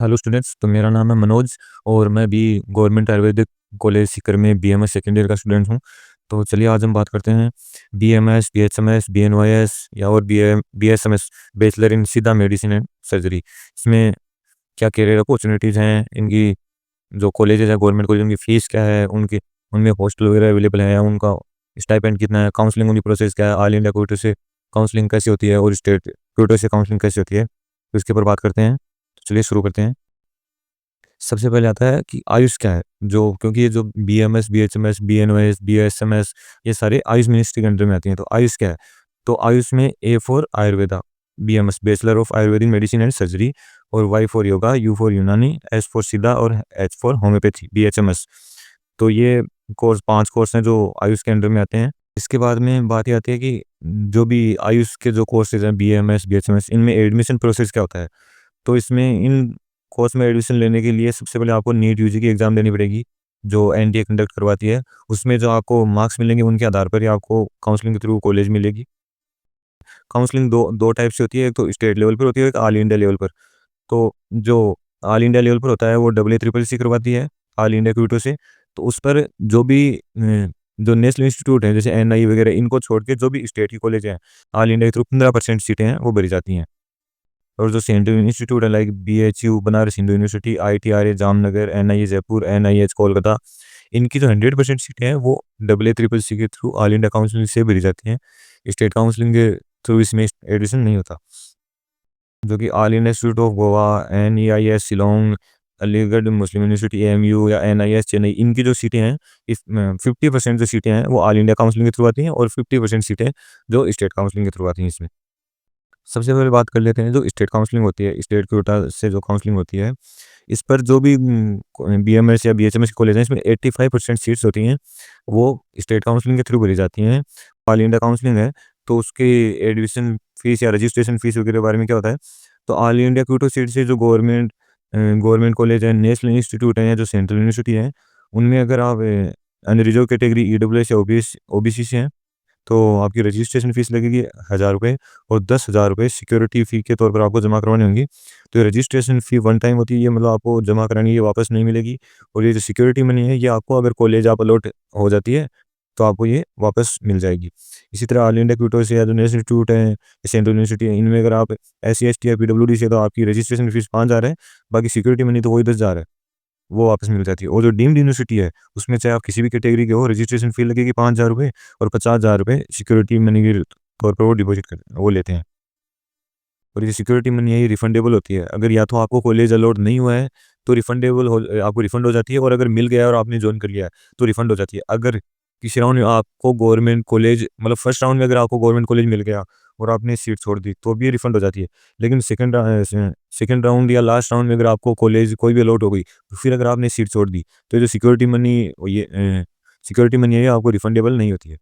Hello students, तो मेरा नाम है मनोज और मैं भी गवर्नमेंट आयुर्वेदिक कॉलेज सीकर में बीएमएस सेकेंड ईयर का स्टूडेंट हूँ। तो चलिए आज हम बात करते हैं बीएमएस, बीएचएमएस, बीएनवाईएस या और बीएसएमएस, बैचलर इन सीधा मेडिसिन एंड सर्जरी। इसमें क्या करियर अपॉर्चुनिटीज़ हैं, इनकी जो कॉलेजेस हैं गवर्नमेंट कॉलेज, उनकी फ़ीस क्या है, उनकी उनमें हॉस्टल वगैरह अवेलेबल है या उनका स्टाइपेंड कितना है, काउंसलिंग उनकी प्रोसेस क्या है, ऑल इंडिया कोटे से काउंसलिंग कैसी होती है और स्टेट कोटे से काउंसलिंग कैसी होती है, तो इसके ऊपर बात करते हैं। तो चलिए शुरू करते हैं। सबसे पहले आता है कि आयुष क्या है, जो क्योंकि ये जो बीएमएस, बीएचएमएस, बीएनओएस, बीएसएमएस, ये सारे आयुष मिनिस्ट्री के अंडर में आती हैं। तो आयुष क्या है? तो आयुष में A for Ayurveda, BMS bachelor of Ayurvedic medicine and surgery, और Y for yoga, U for Unani, S for Siddha और एच फॉर होम्योपैथी, बीएचएमएस। तो ये कोर्स 5 कोर्स हैं जो आयुष के अंडर में आते हैं। इसके बाद में बात ये आती है कि जो भी आयुष के जो कोर्सेज हैं बीएमएस, बीएचएमएस, इनमें एडमिशन प्रोसेस क्या होता है? तो इसमें इन कोर्स में एडमिशन लेने के लिए सबसे पहले आपको नीट यूजी की एग्ज़ाम देनी पड़ेगी, जो एनडीए कंडक्ट करवाती है। उसमें जो आपको मार्क्स मिलेंगे उनके आधार पर ही आपको काउंसलिंग के थ्रू कॉलेज मिलेगी। काउंसलिंग दो दो टाइप से होती है, एक तो स्टेट लेवल पर होती है, एक ऑल इंडिया लेवल पर। तो जो ऑल इंडिया लेवल पर होता है वो डब्ल्यू ट्रिपल सी करवाती है ऑल इंडिया क्यूटो से। तो उस पर जो भी जो नेशनल इंस्टीट्यूट हैं जैसे एनआई वगैरह, इनको छोड़ के जो भी स्टेट की कॉलेज हैं ऑल इंडिया के थ्रू 15% सीटें हैं वो भरी जाती हैं। और जो सेंट्रल इंस्टीट्यूट है like BHU Banaras Hindu university, ITRA Jamnagar, NIA Jaipur, NIH Kolkata, इनकी जो 100% सीटें हैं वो डब्ल्यू ट्रिपल सी के थ्रू ऑल इंडिया काउंसिलिंग से भरी जाती हैं। स्टेट काउंसिलिंग के थ्रू इसमें एडमिशन नहीं होता। जो कि all India institute of Goa, NEIS Shillong, Aligarh Muslim university AMU या एनआईएस चेन्नई, इनकी जो सीटें हैं, इस 50% जो सीटें हैं वो ऑल इंडिया काउंसिलिंग के थ्रू आती हैं और 50% सीटें जो स्टेट काउंसिलिंग के थ्रू आती हैं इसमें। सबसे पहले बात कर लेते हैं जो स्टेट काउंसलिंग होती है, स्टेट कोटा से जो काउंसलिंग होती है, इस पर जो भी बीएमएस या बीएचएमएस कॉलेज हैं, इसमें 85% सीट्स होती हैं वो स्टेट काउंसलिंग के थ्रू भरी जाती हैं। ऑल इंडिया काउंसलिंग है तो उसकी एडमिशन फीस या रजिस्ट्रेशन फीस वगैरह के बारे में क्या होता है? तो ऑल इंडिया क्यूटो सीट से जो गवर्नमेंट कॉलेज है, नेशनल इंस्टीट्यूट है या जो सेंट्रल यूनिवर्सिटी है, उनमें अगर आप अनरिजर्व कैटेगरी ईडब्ल्यूएस या ओबीसी से हैं तो आपकी रजिस्ट्रेशन फ़ीस लगेगी ₹1000 और ₹10,000 सिक्योरिटी फ़ी के तौर पर आपको जमा करवानी होंगी। तो ये रजिस्ट्रेशन फ़ी वन टाइम होती है, ये मतलब आपको जमा करानी है, ये वापस नहीं मिलेगी। और ये जो सिक्योरिटी मनी है, ये आपको अगर कॉलेज आप अलॉट हो जाती है, तो आपको ये वापस मिल जाएगी। इसी तरह ऑल इंडिया क्यूटो से या जो नेशनल इंस्टीट्यूट है, सेंट्रल यूनिवर्सिटी है, इनमें अगर आप एससी, एसटी या पीडब्ल्यूडी से, तो आपकी रजिस्ट्रेशन फ़ीस 5000 है, बाकी सिक्योरिटी मनी तो वही 10,000 है। वो वापस मिल जाती है। और जो डीम्ड यूनिवर्सिटी है, उसमें चाहे आप किसी भी कैटेगरी के हो, रजिस्ट्रेशन फ़ी लगेगी ₹5000 और ₹50,000 सिक्योरिटी मनी के तौर पर वो डिपॉज़िट कर वो लेते हैं। और ये सिक्योरिटी मनी है, ये रिफंडेबल होती है। अगर या तो आपको कॉलेज अलॉट नहीं हुआ है, तो रिफंडेबल हो आपको रिफंड हो जाती है, और अगर मिल गया है और आपने जॉइन कर लिया है, तो रिफंड हो जाती है। अगर किसी राउंड में आपको गवर्नमेंट कॉलेज, मतलब फर्स्ट राउंड में अगर आपको गवर्नमेंट कॉलेज मिल गया और आपने सीट छोड़ दी, तो भी ये रिफंड हो जाती है। लेकिन सेकंड राउंड या लास्ट राउंड में अगर आपको कॉलेज कोई भी अलॉट हो गई, तो फिर अगर आपने सीट छोड़ दी, तो ये जो सिक्योरिटी मनी है, ये आपको रिफंडेबल नहीं होती है।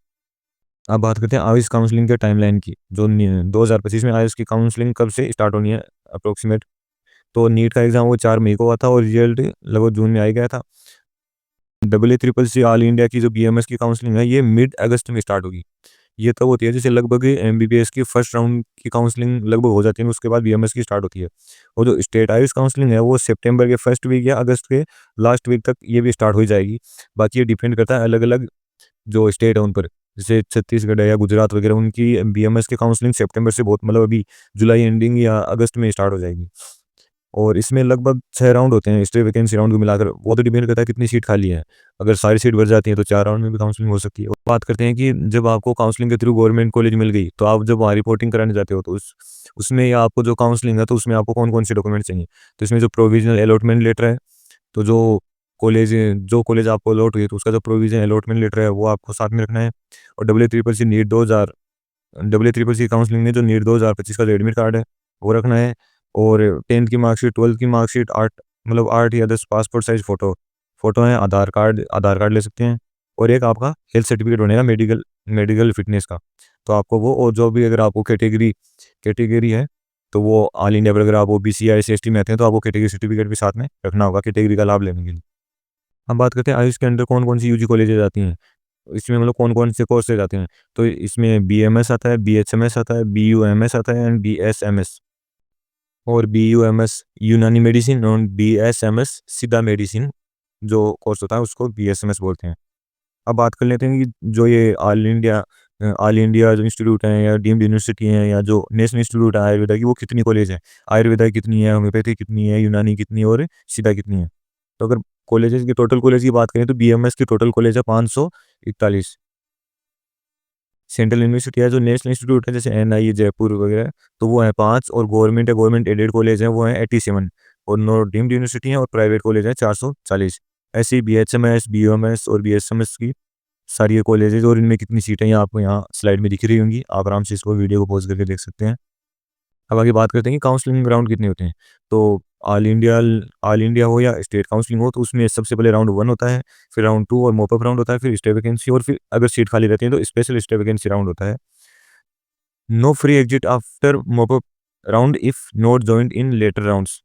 अब बात करते हैं आयुष काउंसलिंग के टाइमलाइन की। जो 2025 में आयुष की काउंसलिंग कब से स्टार्ट होनी है अप्रोक्सीमेट? तो नीट का एग्ज़ाम वो 4 मई को हुआ था और रिजल्ट लगभग जून में आ ही गया था। Double A triple C all India की जो बीएमएस की काउंसलिंग है, ये मिड अगस्त में स्टार्ट होगी। ये तब होती है जैसे लगभग एमबीबीएस की फर्स्ट राउंड की काउंसलिंग लगभग हो जाती है, उसके बाद बीएमएस की स्टार्ट होती है। और जो स्टेट आयुष काउंसलिंग है वो सितंबर के फर्स्ट वीक या अगस्त के लास्ट वीक तक ये भी स्टार्ट हो जाएगी। बाकी ये डिपेंड करता है अलग-अलग जो स्टेट है उन पर। जैसे छत्तीसगढ़ है या गुजरात वगैरह, उनकी बीएमएस की काउंसलिंग सितंबर से बहुत, मतलब अभी जुलाई एंडिंग या अगस्त में स्टार्ट हो जाएगी। और इसमें लगभग 6 राउंड होते हैं, स्टेट वैकेंसी राउंड को मिलाकर। वो तो डिपेंड करता है कितनी सीट खाली है। अगर सारी सीट भर जाती है तो 4 राउंड में भी काउंसलिंग हो सकती है। और बात करते हैं कि जब आपको काउंसलिंग के थ्रू गवर्नमेंट कॉलेज मिल गई, तो आप जब वहाँ रिपोर्टिंग कराने जाते हो, तो उसमें या आपको जो काउंसलिंग है, तो उसमें आपको कौन-कौन से डॉक्यूमेंट चाहिए? तो इसमें जो प्रोविज़नल अलॉटमेंट लेटर है, तो जो कॉलेज आपको अलॉट हुई है, तो उसका जो प्रोविज़नल अलॉटमेंट लेटर है, वो आपको साथ में रखना है। और डब्ल्यू ट्रिपल सी काउंसलिंग में जो नीट 2025 का जो एडमिट कार्ड है, वो रखना है। और 10th की मार्कशीट, 12th की मार्कशीट, 8 या 10 पासपोर्ट साइज़ फ़ोटो हैं, आधार कार्ड ले सकते हैं। और एक आपका हेल्थ सर्टिफिकेट बनेगा मेडिकल मेडिकल फिटनेस का। तो आपको वो, और जो भी अगर आपको कैटेगरी है, तो वो ऑल इंडिया पर अगर आप ओबीसी या एससी/एसटी में आते हैं, तो आपको कैटेगरी सर्टिफिकेट भी साथ में रखना होगा कैटेगरी का लाभ लेने के लिए। हम बात करते हैं आयुष के अंडर कौन-कौन सी यूजी कॉलेजेस आती हैं। इसमें मतलब कौन-कौन से कोर्सेज़ आते हैं। तो इसमें बीएमएस आता है, बीएचएमएस आता है, बीयूएमएस आता है एंड बीएसएमएस। और BUMS यूनानी मेडिसिन और BSMS सीधा मेडिसिन जो कोर्स होता है उसको BSMS बोलते हैं। अब बात कर लेते हैं कि जो ये ऑल इंडिया जो इंस्टीट्यूट हैं या डीम्ड यूनिवर्सिटी हैं या जो नेशनल इंस्टीट्यूट है आयुर्वेदा की, वो कितनी कॉलेज है, आयुर्वेदा कितनी है, होम्योपैथी कितनी है, यूनानी कितनी है और सीधा कितनी है। तो अगर कॉलेजेस की टोटल कॉलेज की बात करें तो BMS की टोटल कॉलेज है 541। सेंट्रल यूनिवर्सिटी है जो नेशनल इंस्टीट्यूट है जैसे NIE जयपुर वगैरह, तो वो है 5, और गवर्नमेंट है, गवर्नमेंट एडेड कॉलेज है वो है 87, और नो डीम्ड यूनिवर्सिटी है और प्राइवेट कॉलेज है 440। ऐसे ही BHMS BUMS और BSMS की सारी ये कॉलेजेस और इनमें कितनी सीटें हैं आपको यहाँ स्लाइड में दिख रही होंगी, आप आराम से इसको वीडियो को पॉज करके देख सकते हैं। अब आगे बात करते हैं कि काउंसलिंग राउंड कितने होते हैं। तो ऑल इंडिया हो या स्टेट काउंसलिंग हो तो उसमें सबसे पहले राउंड 1 होता है, फिर राउंड 2 और मॉपअप राउंड होता है, फिर स्टे वैकेंसी, और फिर अगर सीट खाली रहती है तो स्पेशल स्टे वैकेंसी राउंड होता है। No free exit after mop up round if not joined in later rounds.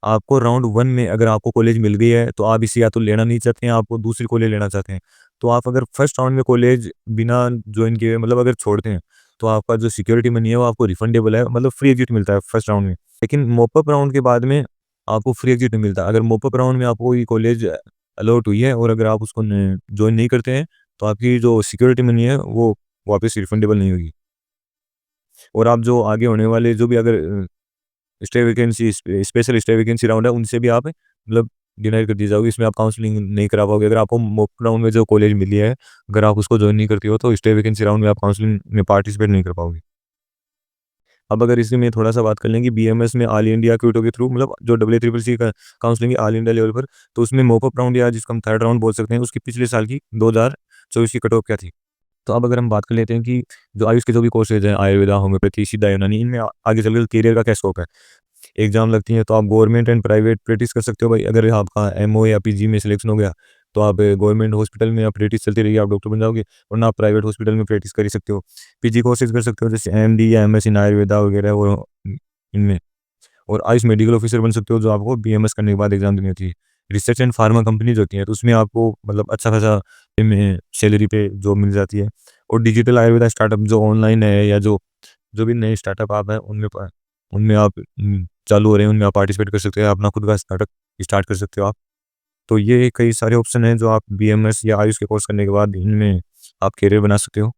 आपको राउंड 1 में अगर आपको कॉलेज मिल गई है तो आप इसे या तो लेना नहीं चाहते हैं, आपको दूसरी कॉलेज लेना चाहते हैं, तो आप अगर फर्स्ट राउंड में कॉलेज बिना ज्वाइन किए मतलब अगर छोड़ते हैं तो आपका जो सिक्योरिटी मनी है वो आपको रिफंडेबल है, मतलब फ्री एग्जिट मिलता है फर्स्ट राउंड में। लेकिन मॉपअप राउंड के बाद में आपको फ्री एग्जिट नहीं मिलता। अगर मॉपअप राउंड में आपको ये कॉलेज अलॉट हुई है और अगर आप उसको ज्वाइन नहीं करते हैं तो आपकी जो सिक्योरिटी मनी है वो वापस रिफंडेबल नहीं होगी। और आप जो आगे होने वाले जो भी अगर stay vacancy special stay vacancy round है उनसे भी आप मतलब डिनाई कर दी जाओगी, इसमें आप काउंसलिंग नहीं करा पाओगे। अगर आपको मॉक राउंड में जो कॉलेज मिली है अगर आप उसको ज्वाइन नहीं करती हो तो स्टे वैकेंसी राउंड में आप काउंसलिंग में पार्टिसिपेट नहीं कर पाओगे। अब अगर इसी में थोड़ा सा बात कर लेंगे BMS में ऑल इंडिया क्यूटो के थ्रू मतलब जो WCCC का काउंसलिंग है ऑल इंडिया लेवल पर, तो उसमें मॉकअप राउंड या जिसको हम थर्ड राउंड बोल सकते हैं उसकी पिछले साल की 2024 की कट ऑफ क्या थी। तो अब अगर हम बात कर लेते हैं कि जो आयुष के जो भी कोर्सेज हैं आयुर्वेदा होम्योपैथी सीधा यूनानी, इनमें आगे चलकर करियर का क्या स्कोप है। एग्जाम लगती है तो आप गवर्नमेंट एंड प्राइवेट प्रैक्टिस कर सकते हो भाई। अगर आपका MO या PG में सिलेक्शन हो गया तो आप गवर्नमेंट हॉस्पिटल में आप प्रैक्टिस चलती रहेगी, आप डॉक्टर बन जाओगे, वरना आप प्राइवेट हॉस्पिटल में प्रैक्टिस कर ही सकते हो। PG कोर्सेज कर सकते हो जैसे MD या MS इन आयुर्वेदा वगैरह वो इनमें, और आयुष मेडिकल ऑफिसर बन सकते हो जो आपको BMS करने के बाद एग्जाम देनी होती है। रिसर्च एंड फार्मा कंपनीज होती हैं तो उसमें आपको मतलब अच्छा खासा सैलरी पे जॉब मिल जाती है। और डिजिटल आयुर्वेदा स्टार्टअप जो ऑनलाइन है या जो जो भी नए स्टार्टअप आप हैं उनमें आप चालू हो रहे हैं उनमें आप पार्टिसिपेट कर सकते हो, अपना खुद का स्टार्टअप स्टार्ट कर सकते हो आप। तो ये कई सारे ऑप्शन हैं जो आप BMS या आयुष के कोर्स करने के बाद इनमें आप करियर बना सकते हो।